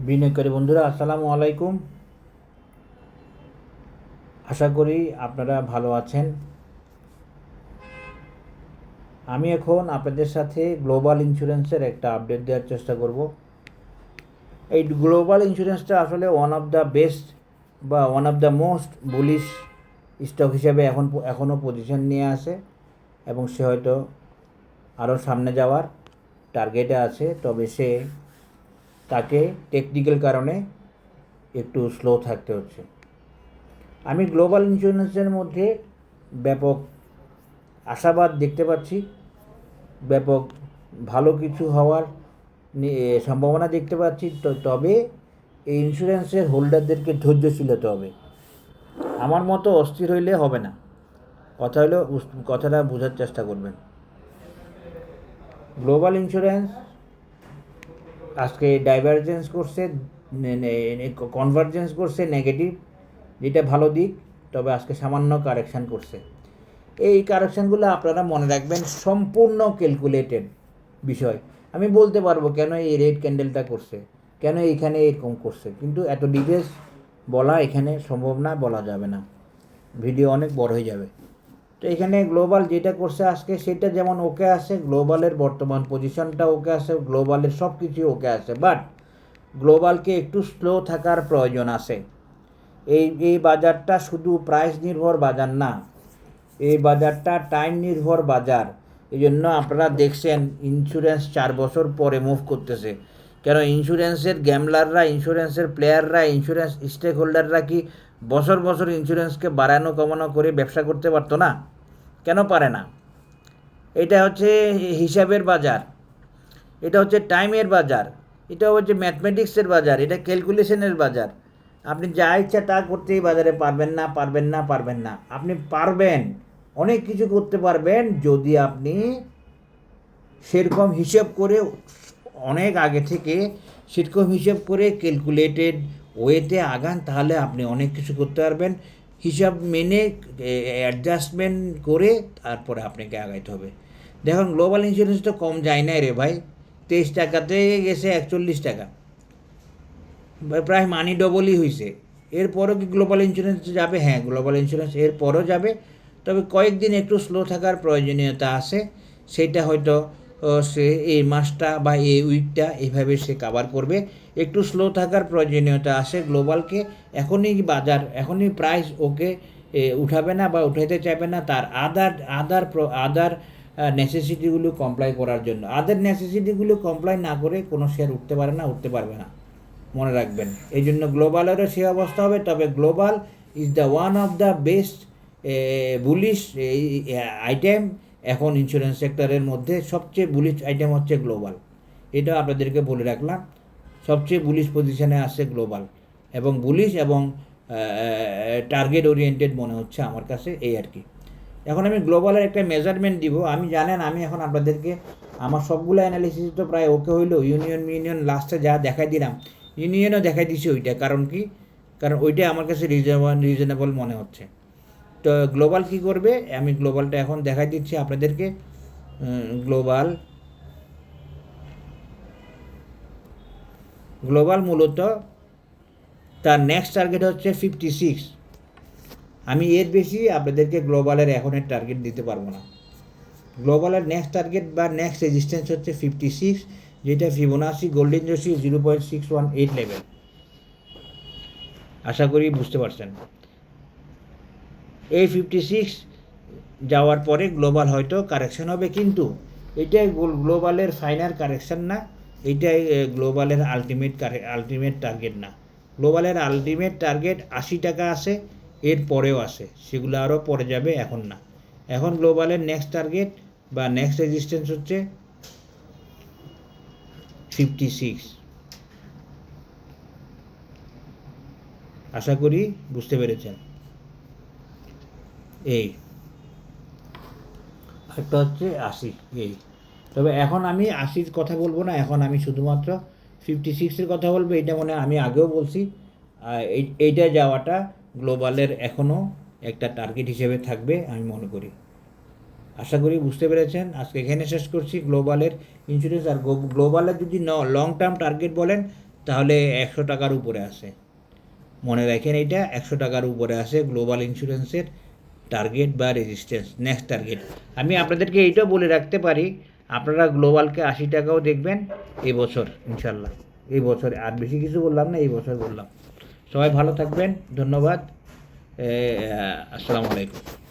বিনিয়োগকারী বন্ধুরা আসসালামু আলাইকুম। আশা করি আপনারা ভালো আছেন। আমি এখন আপনাদের সাথে গ্লোবাল ইন্স্যুরেন্সের একটা আপডেট দেওয়ার চেষ্টা করব। এই গ্লোবাল ইন্স্যুরেন্সটা আসলে ওয়ান অফ দ্য বেস্ট বা one of the most bullish stock হিসেবে এখনও পজিশন নিয়ে আসে এবং সে হয়তো আরও সামনে যাওয়ার টার্গেটে আছে, তবে তাকে টেকনিক্যাল কারণে একটু স্লো থাকতে হচ্ছে। আমি গ্লোবাল ইন্স্যুরেন্সের মধ্যে ব্যাপক আশাবাদ দেখতে পাচ্ছি, ব্যাপক ভালো কিছু হওয়ার সম্ভাবনা দেখতে পাচ্ছি। তবে এই ইন্স্যুরেন্সের হোল্ডারদেরকে ধৈর্যশীল হতে হবে। আমার মতো অস্থির হইলে হবে না। কথাটা বোঝার চেষ্টা করবেন। গ্লোবাল ইন্স্যুরেন্স আজকে ডাইভারজেন্স করছে, কনভার্জেন্স করছে নেগেটিভ, যেটা ভালো দিক। তবে আজকে সামান্য কারেকশান করছে। এই কারেকশানগুলো আপনারা মনে রাখবেন, সম্পূর্ণ ক্যালকুলেটেড বিষয়। আমি বলতে পারবো কেন এই রেড ক্যান্ডেলটা করছে, কেন এইখানে এরকম করছে, কিন্তু এত ডিটেলস বলা এখানে সম্ভব না, বলা যাবে না, ভিডিও অনেক বড় হয়ে যাবে। তো এখানে গ্লোবাল যেটা করছে আজকে সেটা যেমন ওকে আছে, গ্লোবালের বর্তমান পজিশনটা ওকে আছে, গ্লোবালের সব কিছু ওকে আছে, বাট গ্লোবালকে একটু স্লো থাকার প্রয়োজন আছে। এই বাজারটা শুধু প্রাইস নির্ভর বাজার না, এই বাজারটা টাইম নির্ভর বাজার। এই জন্য আপনারা দেখছেন ইন্স্যুরেন্স 4 বছর পরে মুভ করতেছে। কেন ইন্স্যুরেন্সের গ্যামলাররা, ইন্স্যুরেন্সের প্লেয়াররা, ইন্স্যুরেন্স স্টেক হোল্ডাররা কি বছর বছর ইন্স্যুরেন্সকে বাড়ানো কমানো করে ব্যবসা করতে পারতো না? কেন পারে না? এটা হচ্ছে হিসাবের বাজার, এটা হচ্ছে টাইমের বাজার, এটা হচ্ছে ম্যাথমেটিক্সের বাজার, এটা ক্যালকুলেশনের বাজার। আপনি যা ইচ্ছা তা করতেই বাজারে পারবেন না, পারবেন না, পারবেন না। আপনি পারবেন, অনেক কিছু করতে পারবেন যদি আপনি সেরকম হিসেব করে, অনেক আগে থেকে সেরকম হিসেব করে ক্যালকুলেটেড ওয়েতে আগান, তাহলে আপনি অনেক কিছু করতে পারবেন। হিসাব মেনে অ্যাডজাস্টমেন্ট করে তারপরে আপনাকে আগাইতে হবে। দেখুন গ্লোবাল ইন্স্যুরেন্স তো কম যায় না রে ভাই, 23 টাকাতে গেছে 41 টাকা, প্রায় মানি ডবলই হয়েছে। এরপরও কি গ্লোবাল ইন্স্যুরেন্স যাবে? হ্যাঁ, গ্লোবাল ইন্স্যুরেন্স এরপরও যাবে, তবে কয়েকদিন একটু স্লো থাকার প্রয়োজনীয়তা আছে। সেটা হয়তো সে এই মাসটা বা এই উইকটা এইভাবে সে কাভার করবে। একটু স্লো থাকার প্রয়োজনীয়তা আছে গ্লোবালকে। এখনই বাজার, এখনই প্রাইস ওকে উঠাবে না বা উঠাইতে চাইবে না, তার আদার নেসেসিটিগুলো কমপ্লাই করার জন্য। আদার নেসেসিটিগুলো কমপ্লাই না করে কোনো শেয়ার উঠতে পারে না, উঠতে পারবে না, মনে রাখবেন। এই জন্য গ্লোবালেরও সে অবস্থা হবে। তবে global is the one of the best bullish item. এখন ইন্স্যুরেন্স সেক্টরের মধ্যে সবচেয়ে বুলিশ আইটেম হচ্ছে গ্লোবাল, এটা আপনাদেরকে বলে রাখলাম। সবচেয়ে বুলিশ পজিশনে আছে গ্লোবাল, এবং বুলিশ এবং টার্গেট ওরিয়েন্টেড মনে হচ্ছে আমার কাছে, এই আর কি। এখন আমি গ্লোবালের একটা মেজারমেন্ট দিব। আমি জানেন, আমি এখন আপনাদেরকে আমার সবগুলো অ্যানালিসিস তো প্রায় ওকে হইলো। ইউনিয়ন লাস্টে যা দেখাই দিলাম, ইউনিয়নও দেখাই দিছি ওইটা। কারণ কি? কারণ ওইটা আমার কাছে রিজনেবল মনে হচ্ছে। তো গ্লোবাল কি করবে, আমি গ্লোবালটা এখন দেখাই দিচ্ছি আপনাদেরকে। গ্লোবাল মূলত তার নেক্সট টার্গেট হচ্ছে 56। আমি এর বেশি আপনাদেরকে গ্লোবালের এখনের টার্গেট দিতে পারবো না। গ্লোবালের নেক্সট টার্গেট বা নেক্সট রেজিস্ট্যান্স হচ্ছে 56, যেটা ফিবোনাসি গোল্ডেন রেশি 0.618 লেভেল। আশা করি বুঝতে পারছেন। এই 56 যাওয়ার পরে গ্লোবাল হয়তো কারেকশন হবে, কিন্তু এটাই গ্লোবালের ফাইনাল কারেকশন না, এইটাই গ্লোবালের আলটিমেট টার্গেট না। গ্লোবালের আলটিমেট টার্গেট 80 টাকা আছে, এর পরেও আছে, সেগুলো আরও পরে যাবে, এখন না। এখন গ্লোবালের নেক্সট টার্গেট বা নেক্সট রেজিস্ট্যান্স হচ্ছে 56। আশা করি বুঝতে পেরেছেন। এই একটা হচ্ছে 80, এই। তবে এখন আমি 80-র কথা বলবো না, এখন আমি শুধুমাত্র 56-এর কথা বলবো। এটা মনে আমি আগেও বলছি। এইটা যাওয়াটা গ্লোবালের এখনও একটা টার্গেট হিসেবে থাকবে আমি মনে করি। আশা করি বুঝতে পেরেছেন। আজকে এখানে শেষ করছি গ্লোবালের ইন্স্যুরেন্স। আর গ্লোবালের যদি লং টার্ম টার্গেট বলেন, তাহলে 100 টাকার উপরে আছে। মনে রাখেন এটা 100 টাকার উপরে আছে গ্লোবাল ইন্স্যুরেন্সের টার্গেট বা রেজিস্ট্যান্স নেক্সট টার্গেট। আমি আপনাদেরকে এইটাও বলে রাখতে পারি, আপনারা গ্লোবালকে 80 টাকাও দেখবেন এই বছর ইনশাল্লাহ। এই বছর আর বেশি কিছু বললাম না, এই বছর বললাম। সবাই ভালো থাকবেন, ধন্যবাদ। আসসালামু আলাইকুম।